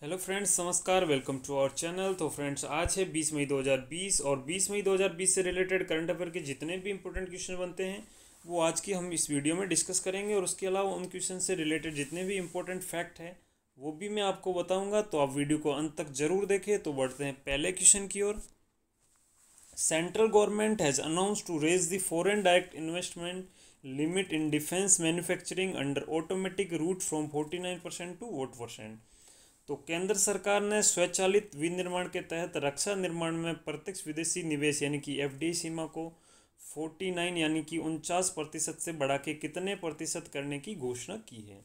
Hello friends, नमस्कार, welcome to our channel. तो friends, आज है 20 मई 2020 और 20 मई 2020 से रिलेटेड करंट अफेयर के जितने भी इंपॉर्टेंट क्वेश्चन बनते हैं वो आज की हम इस वीडियो में डिस्कस करेंगे। और उसके अलावा उन क्वेश्चन से रिलेटेड जितने भी इंपॉर्टेंट फैक्ट है वो भी मैं आपको बताऊंगा, तो आप वीडियो को अंत तक जरूर देखें। तो बढ़ते हैं पहले क्वेश्चन की ओर। Central government has announce to raise the foreign direct investment limit in defence manufacturing under automatic route from 49% to 8%। तो केंद्र सरकार ने स्वचालित विनिर्माण के तहत रक्षा निर्माण में प्रत्यक्ष विदेशी निवेश यानी कि एफडीआई सीमा को 49 यानी कि 49% से बढ़ा के कितने प्रतिशत करने की घोषणा की है।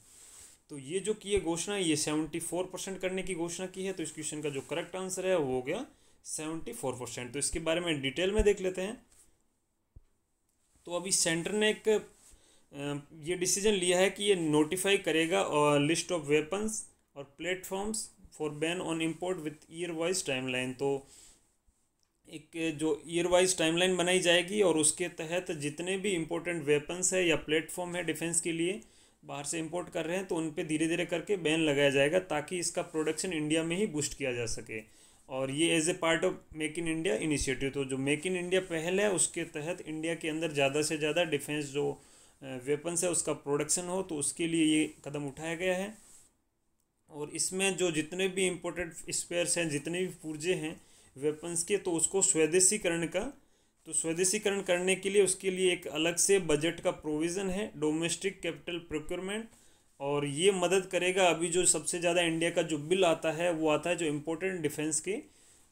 तो ये जो की घोषणा ये 74% करने की घोषणा की है। तो इस क्वेश्चन का जो करेक्ट आंसर है वो हो गया 74%। तो इसके बारे में डिटेल में देख लेते हैं। तो अभी सेंटर ने एक ये डिसीजन लिया है कि ये नोटिफाई करेगा और लिस्ट ऑफ वेपन्स और platforms for ban on import with year wise timeline. तो एक जो ईयर वाइज टाइमलाइन बनाई जाएगी और उसके तहत जितने भी इम्पोर्टेंट वेपन्स है या प्लेटफॉर्म है डिफेंस के लिए बाहर से इंपोर्ट कर रहे हैं तो उन पे धीरे धीरे करके बैन लगाया जाएगा ताकि इसका प्रोडक्शन इंडिया में ही बूस्ट किया जा सके। और ये as a part of make in India initiative, तो जो मेक इन इंडिया पहल है उसके तहत इंडिया के अंदर ज़्यादा से ज़्यादा डिफेंस जो वेपन्स है उसका प्रोडक्शन हो, तो उसके लिए ये कदम उठाया गया है। और इसमें जो जितने भी इम्पोर्टेंट स्पेयर्स हैं, जितने भी पुर्जे हैं वेपन्स के, तो उसको स्वदेशीकरण करने के लिए उसके लिए एक अलग से बजट का प्रोविज़न है, डोमेस्टिक कैपिटल प्रोक्योरमेंट। और ये मदद करेगा। अभी जो सबसे ज़्यादा इंडिया का जो बिल आता है वो आता है जो इम्पोर्टेंट डिफेंस के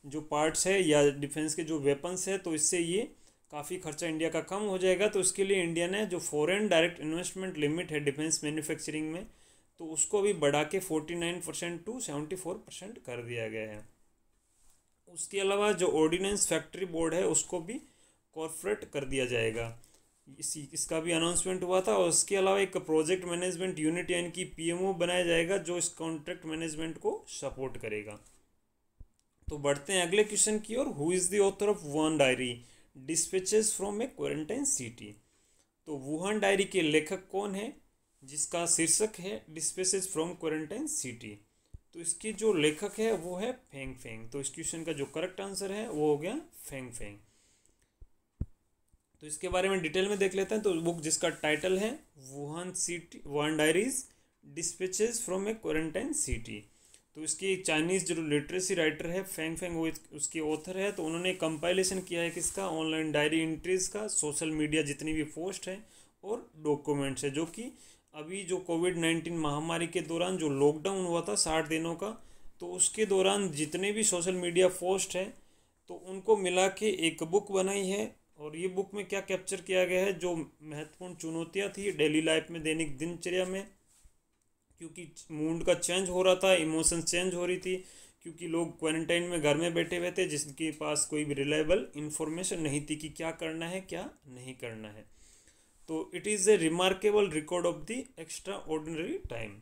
जो पार्ट्स है या डिफेंस के जो वेपन्स है, तो इससे ये काफ़ी खर्चा इंडिया का कम हो जाएगा। तो इसके लिए इंडिया ने जो फॉरेन डायरेक्ट इन्वेस्टमेंट लिमिट है डिफेंस मैन्युफैक्चरिंग में, तो उसको भी बढ़ा के 49% टू 74% कर दिया गया है। उसके अलावा जो ऑर्डिनेंस फैक्ट्री बोर्ड है उसको भी कॉर्पोरेट कर दिया जाएगा। इसका भी अनाउंसमेंट हुआ था। और उसके अलावा एक प्रोजेक्ट मैनेजमेंट यूनिट यानी कि पीएमओ बनाया जाएगा जो इस कॉन्ट्रैक्ट मैनेजमेंट को सपोर्ट करेगा। तो बढ़ते हैं अगले क्वेश्चन की ओर। Who is the author of Wuhan diary dispatches from a quarantine city. तो वुहान डायरी के लेखक कौन है जिसका शीर्षक है डिस्पैचेस फ्रॉम क्वारंटाइन सिटी। तो इसके जो लेखक है वो है फेंग फेंग। तो इस क्वेश्चन का जो करेक्ट आंसर है वो हो गया फेंग फेंग। तो इसके बारे में डिटेल में देख लेते हैं। तो बुक जिसका टाइटल है Wuhan diaries dispatches from a quarantine city. तो इसकी एक चाइनीज़ जो लिटरेसी राइटर है फेंग फेंग वो उसके ऑथर है। तो उन्होंने कंपाइलेशन किया है किसका, ऑनलाइन डायरी एंट्रीज का, सोशल मीडिया जितनी भी पोस्ट है और डॉक्यूमेंट्स है, जो कि अभी जो कोविड-19 महामारी के दौरान जो लॉकडाउन हुआ था 60 दिनों का, तो उसके दौरान जितने भी सोशल मीडिया पोस्ट है तो उनको मिला के एक बुक बनाई है। और ये बुक में क्या कैप्चर किया गया है, जो महत्वपूर्ण चुनौतियाँ थी डेली लाइफ में, दैनिक दिनचर्या में, क्योंकि मूड का चेंज हो रहा था, इमोशन चेंज हो रही थी, क्योंकि लोग क्वारंटाइन में घर में बैठे हुए थे जिसके पास कोई भी रिलायबल इन्फॉर्मेशन नहीं थी कि क्या करना है क्या नहीं करना है। तो it is a remarkable record of the extraordinary time.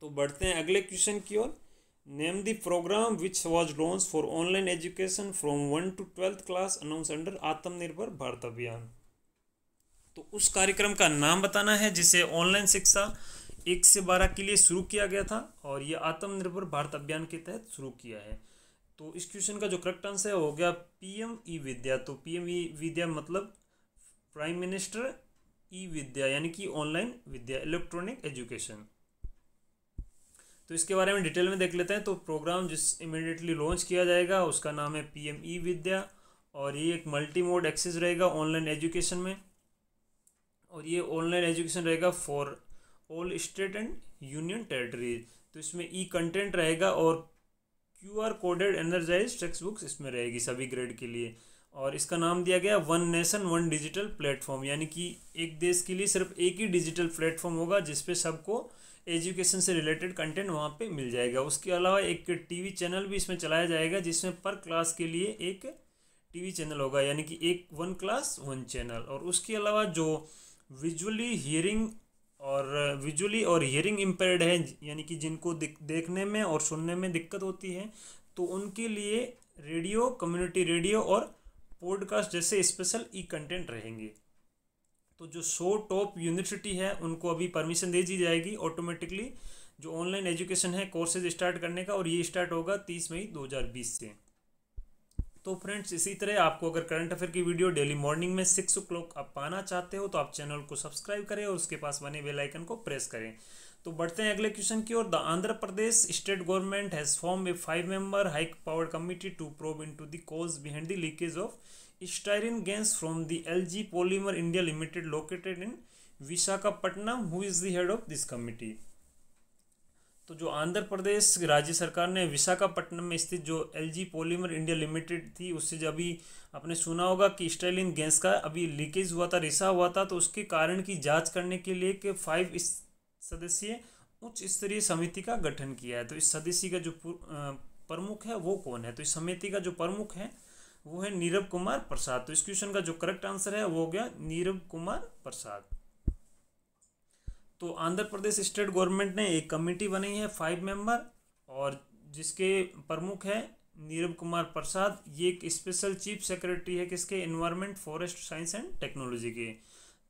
तो बढ़ते हैं अगले क्वेश्चन की ओर। Name the programme which was launch for online education from 1 to 12th class announce under Atmanirbhar Bharat अभियान। तो उस कार्यक्रम का नाम बताना है जिसे ऑनलाइन शिक्षा 1 से 12 के लिए शुरू किया गया था और ये आत्मनिर्भर भारत अभियान के तहत शुरू किया है। तो इस क्वेश्चन का जो करेक्ट आंसर हो गया पीएम ई विद्या। तो पीएम ई विद्या मतलब प्राइम मिनिस्टर ई विद्या यानी कि ऑनलाइन विद्या, इलेक्ट्रॉनिक एजुकेशन। तो इसके बारे में डिटेल में देख लेते हैं। तो प्रोग्राम जिस इमीडिएटली लॉन्च किया जाएगा उसका नाम है पीएम ई विद्या और ये एक मल्टी मोड एक्सेस रहेगा ऑनलाइन एजुकेशन में। और ये ऑनलाइन एजुकेशन रहेगा for all state and union territories. तो इसमें ई कंटेंट रहेगा और QR coded energise textbooks इसमें रहेगी सभी ग्रेड के लिए। और इसका नाम दिया गया one nation one digital platform, यानी कि एक देश के लिए सिर्फ एक ही डिजिटल प्लेटफॉर्म होगा जिसपे सबको एजुकेशन से रिलेटेड कंटेंट वहाँ पे मिल जाएगा। उसके अलावा एक टीवी चैनल भी इसमें चलाया जाएगा जिसमें पर क्लास के लिए एक टीवी चैनल होगा, यानी कि एक 1 क्लास 1 चैनल। और उसके अलावा जो विजुअली और हियरिंग इम्पेयर्ड है, यानी कि जिनको देखने में और सुनने में दिक्कत होती है, तो उनके लिए रेडियो, कम्युनिटी रेडियो और पॉडकास्ट जैसे स्पेशल ई कंटेंट रहेंगे। तो जो 100 टॉप यूनिवर्सिटी है उनको अभी परमिशन दे दी जाएगी ऑटोमेटिकली जो ऑनलाइन एजुकेशन है कोर्सेज स्टार्ट करने का, और ये स्टार्ट होगा 30 मई 2020 से। तो फ्रेंड्स इसी तरह आपको अगर करंट अफेयर की वीडियो डेली मॉर्निंग में 6 o'clock आप पाना चाहते हो तो आप चैनल को सब्सक्राइब करें और उसके पास बने बेल आइकन को प्रेस करें। तो बढ़ते हैं अगले क्वेश्चन की ओर। The Andhra Pradesh state government has form a 5-member high powered committee to probe into the cause behind the leakage of styrene gas from the LG polymer India limited located in Visakhapatnam. Who is the head of this committee? तो जो आंध्र प्रदेश राज्य सरकार ने विशाखापट्टनम में स्थित जो LG polymer India limited थी उससे जब अभी आपने सुना होगा कि स्टाइरिन गैस का अभी लीकेज हुआ था, रिसा हुआ था, तो उसके कारण की जांच करने के लिए कि 5 सदस्यीय उच्च स्तरीय समिति का गठन किया है। तो इस सदस्य का जो प्रमुख है वो कौन है? तो इस समिति का जो प्रमुख है वो है नीरव कुमार प्रसाद। तो इस क्वेश्चन का जो करेक्ट आंसर है वो हो गया नीरव कुमार प्रसाद। तो आंध्र प्रदेश स्टेट गवर्नमेंट ने एक कमेटी बनाई है 5 member और जिसके प्रमुख है नीरव कुमार प्रसाद। ये एक स्पेशल चीफ सेक्रेटरी है किसके? Environment, forest science and technology के।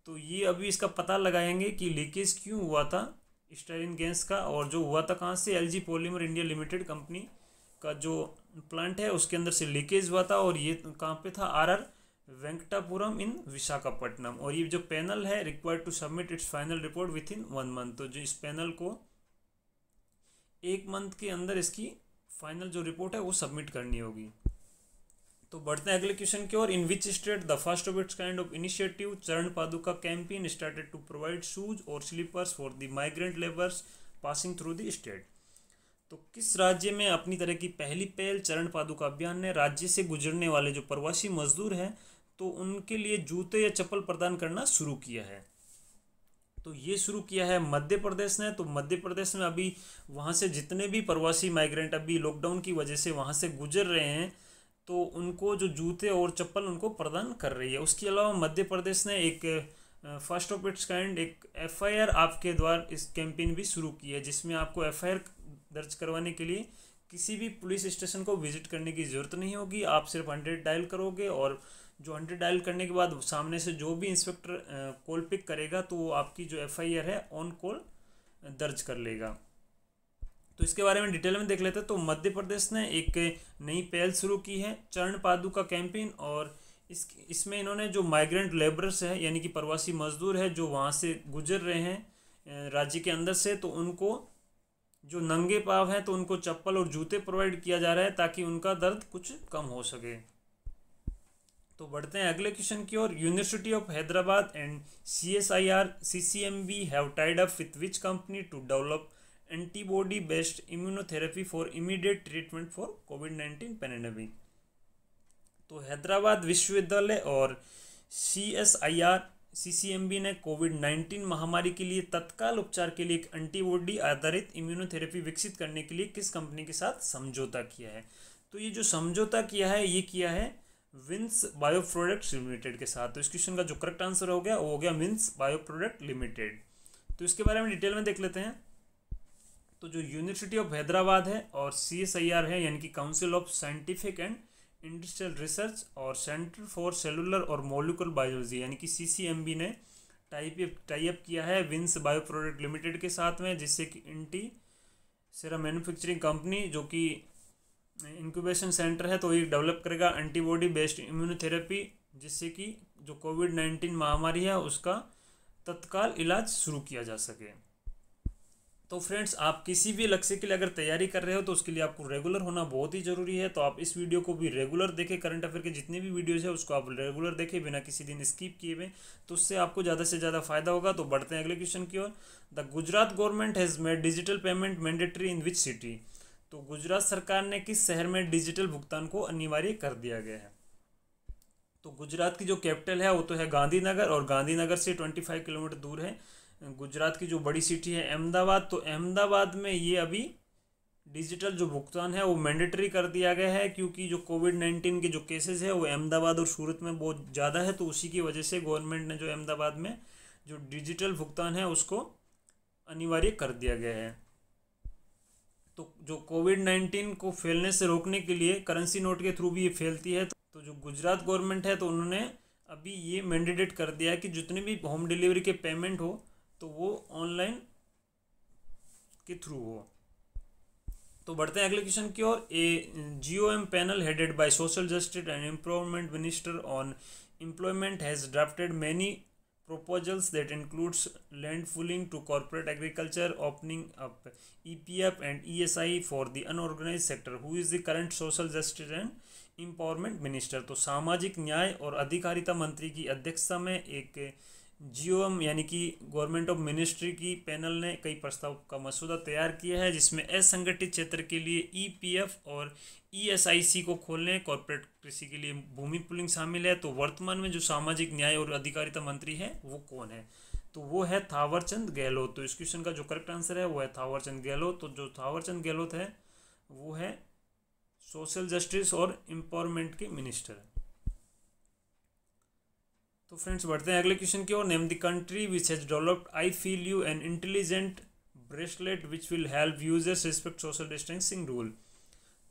तो ये अभी इसका पता लगाएंगे कि लीकेज क्यों हुआ था स्टाइरिन गैस का, और जो हुआ था कहाँ से? LG polymer India limited company का जो प्लांट है उसके अंदर से लीकेज हुआ था, और ये कहाँ पे था? R R Venkatapuram in Visakhapatnam. और ये जो पैनल है required to submit its final report within 1 month। तो जो इस पैनल को 1 month के अंदर इसकी फाइनल जो रिपोर्ट है वो सबमिट करनी होगी। तो बढ़ते हैं अगले क्वेश्चन की ओर। In which state the first of its kind of initiative Charan Paduka campaign started to provide shoes और slippers for the migrant labours passing through the state? तो किस राज्य में अपनी तरह की पहली पहल चरण पादुका अभियान ने राज्य से गुजरने वाले जो प्रवासी मजदूर हैं तो उनके लिए जूते या चप्पल प्रदान करना शुरू किया है? तो ये शुरू किया है मध्य प्रदेश ने। तो मध्य प्रदेश में अभी वहाँ से जितने भी प्रवासी माइग्रेंट अभी लॉकडाउन की वजह से वहाँ से गुजर रहे हैं तो उनको जो जूते और चप्पल उनको प्रदान कर रही है। उसके अलावा मध्य प्रदेश ने एक फर्स्ट ऑफ इट्स काइंड एक FIR आपके द्वारा इस कैंपेन भी शुरू की है, जिसमें आपको FIR दर्ज करवाने के लिए किसी भी पुलिस स्टेशन को विजिट करने की ज़रूरत नहीं होगी। आप सिर्फ 100 डायल करोगे और जो 100 डायल करने के बाद सामने से जो भी इंस्पेक्टर कॉल पिक करेगा तो वो आपकी जो FIR है ऑन कॉल दर्ज कर लेगा। तो इसके बारे में डिटेल में देख लेते हैं। तो मध्य प्रदेश ने एक नई पहल शुरू की है चरण पादुका कैंपेन, और इसमें इन्होंने जो माइग्रेंट लेबरर्स है यानी कि प्रवासी मजदूर है जो वहाँ से गुजर रहे हैं राज्य के अंदर से, तो उनको जो नंगे पाँव हैं तो उनको चप्पल और जूते प्रोवाइड किया जा रहा है ताकि उनका दर्द कुछ कम हो सके। तो बढ़ते हैं अगले क्वेश्चन की ओर। University of Hyderabad and CSIR CCMB have tied up with which company to develop antibody based immunotherapy for immediate treatment for कोविड-19 पैंडेमिक? तो हैदराबाद विश्वविद्यालय और CSIR CCMB ने कोविड-19 महामारी के लिए तत्काल उपचार के लिए एक एंटीबॉडी आधारित इम्यूनोथेरेपी विकसित करने के लिए किस कंपनी के साथ समझौता किया है? तो ये जो समझौता किया है ये किया है विन्स बायो प्रोडक्ट्स लिमिटेड के साथ। तो इस क्वेश्चन का जो करेक्ट आंसर हो गया वो हो गया विन्स बायो प्रोडक्ट लिमिटेड। तो इसके बारे में डिटेल में देख लेते हैं। तो जो यूनिवर्सिटी ऑफ हैदराबाद है और CSIR है यानी कि council of scientific and industrial research और सेंटर फॉर सेलुलर और मॉलिक्यूलर बायोलॉजी यानी कि CCMB ने टाई अप किया है विन्स बायो प्रोडक्ट लिमिटेड के साथ में, जिससे कि इंटी सीरम मैन्युफैक्चरिंग कंपनी जो कि इंक्यूबेशन सेंटर है तो ये डेवलप करेगा एंटीबॉडी बेस्ड इम्यूनोथेरेपी, जिससे कि जो कोविड-19 महामारी है उसका तत्काल इलाज शुरू किया जा सके। तो फ्रेंड्स आप किसी भी लक्ष्य के लिए अगर तैयारी कर रहे हो तो उसके लिए आपको रेगुलर होना बहुत ही ज़रूरी है। तो आप इस वीडियो को भी रेगुलर देखें, करंट अफेयर के जितने भी वीडियोज़ है उसको आप रेगुलर देखें बिना किसी दिन स्किप किए हुए, तो उससे आपको ज़्यादा से ज़्यादा फायदा होगा। तो बढ़ते हैं अगले क्वेश्चन की ओर। The Gujarat government has made digital payment mandatory in which city? तो गुजरात सरकार ने किस शहर में डिजिटल भुगतान को अनिवार्य कर दिया गया है? तो गुजरात की जो कैपिटल है वो तो है गांधीनगर, और गांधीनगर से 25 किलोमीटर दूर है गुजरात की जो बड़ी सिटी है अहमदाबाद। तो अहमदाबाद में ये अभी डिजिटल जो भुगतान है वो मैंडेटरी कर दिया गया है, क्योंकि जो कोविड-19 के जो केसेस है वो अहमदाबाद और सूरत में बहुत ज़्यादा है। तो उसी की वजह से गवर्नमेंट ने जो अहमदाबाद में जो डिजिटल भुगतान है उसको अनिवार्य कर दिया गया है। तो जो कोविड-19 को फैलने से रोकने के लिए करेंसी नोट के थ्रू भी ये फैलती है, तो जो गुजरात गवर्नमेंट है तो उन्होंने अभी ये मैंडेटेड कर दिया है कि जितने भी होम डिलीवरी के पेमेंट हो तो वो ऑनलाइन के थ्रू हो। तो बढ़ते हैं अगले क्वेश्चन की ओर। ए GOM panel headed by social justice and employment minister on employment has drafted many proposals that includes land pooling to corporate agriculture, opening up EPF and ESI for the unorganized sector. Who is the current social justice and empowerment minister? तो सामाजिक न्याय और अधिकारिता मंत्री की अध्यक्षता में एक GOM यानी कि गवर्नमेंट ऑफ मिनिस्ट्री की पैनल ने कई प्रस्ताव का मसूदा तैयार किया है, जिसमें असंगठित क्षेत्र के लिए EPF और ESIC को खोलने, कॉर्पोरेट कृषि के लिए भूमि पुलिंग शामिल है। तो वर्तमान में जो सामाजिक न्याय और अधिकारिता मंत्री है वो कौन है? तो वो है थावरचंद गहलोत। तो इस क्वेश्चन का जो करेक्ट आंसर है वो है थावरचंद गहलोत। तो जो थावरचंद गहलोत है वो है सोशल जस्टिस और एम्पावरमेंट के मिनिस्टर। तो फ्रेंड्स बढ़ते हैं अगले क्वेश्चन की ओर। Name the country which has developed I feel you an intelligent bracelet which will help users respect social distancing rule.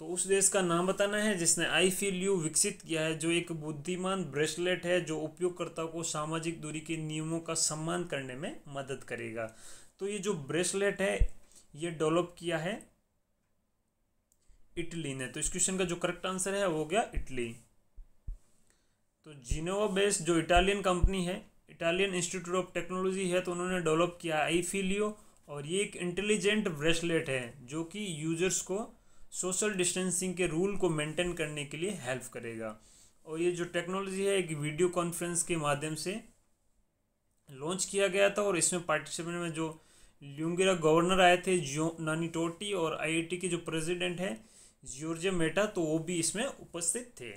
तो उस देश का नाम बताना है जिसने आई फील यू विकसित किया है, जो एक बुद्धिमान ब्रेसलेट है जो उपयोगकर्ता को सामाजिक दूरी के नियमों का सम्मान करने में मदद करेगा। तो ये जो ब्रेसलेट है ये डेवलप किया है इटली ने। तो इस क्वेश्चन का जो करेक्ट आंसर है वो हो गया इटली। तो जिनोवा बेस्ड जो इटालियन कंपनी है, इटालियन इंस्टीट्यूट ऑफ टेक्नोलॉजी है, तो उन्होंने डेवलप किया आई फील यू, और ये एक इंटेलिजेंट ब्रेसलेट है जो कि यूजर्स को सोशल डिस्टेंसिंग के रूल को मेंटेन करने के लिए हेल्प करेगा। और ये जो टेक्नोलॉजी है एक वीडियो कॉन्फ्रेंस के माध्यम से लॉन्च किया गया था, और इसमें पार्टिसिपेंट में जो ल्यूंगिरा गवर्नर आए थे जो नानी टोटी, और IIT के जो प्रेसिडेंट है जॉर्जिया मेटा, तो वो भी इसमें उपस्थित थे।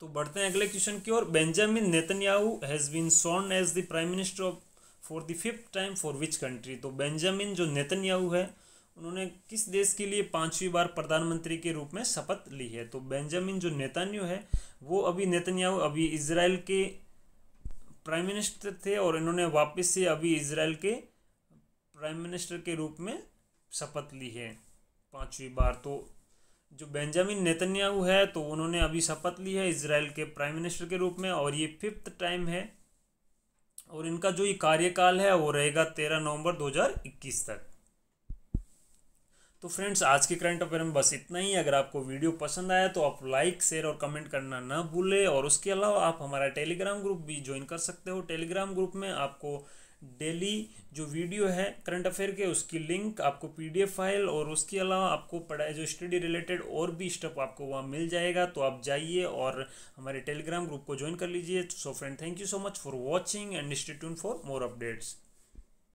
तो बढ़ते हैं अगले क्वेश्चन की ओर। Benjamin Netanyahu has been sworn as the prime minister of for the 5th time for which country. तो बेंजामिन जो नेतन्याहू है उन्होंने किस देश के लिए 5वीं बार प्रधानमंत्री के रूप में शपथ ली है? तो बेंजामिन जो नेतन्याहू है वो अभी इजराइल के प्राइम मिनिस्टर थे, और इन्होंने वापस से अभी इजराइल के प्राइम मिनिस्टर के रूप में शपथ ली है 5वीं बार। तो जो बेंजामिन नेतन्याहू है तो उन्होंने अभी शपथ ली है इजराइल के प्राइम मिनिस्टर के रूप में, और ये 5th टाइम है, और इनका जो ये कार्यकाल है वो रहेगा 13 नवंबर 2021 तक। तो फ्रेंड्स आज के करंट अफेयर में बस इतना ही। अगर आपको वीडियो पसंद आया तो आप लाइक शेयर और कमेंट करना ना भूलें, और उसके अलावा आप हमारा टेलीग्राम ग्रुप भी ज्वाइन कर सकते हो। टेलीग्राम ग्रुप में आपको डेली जो वीडियो है करंट अफेयर के उसकी लिंक, आपको PDF फाइल, और उसके अलावा आपको पढ़ाई जो स्टडी रिलेटेड और भी स्टेप आपको वहाँ मिल जाएगा। तो आप जाइए और हमारे टेलीग्राम ग्रुप को ज्वाइन कर लीजिए। So friend, thank you so much for watching and stay tuned for more updates.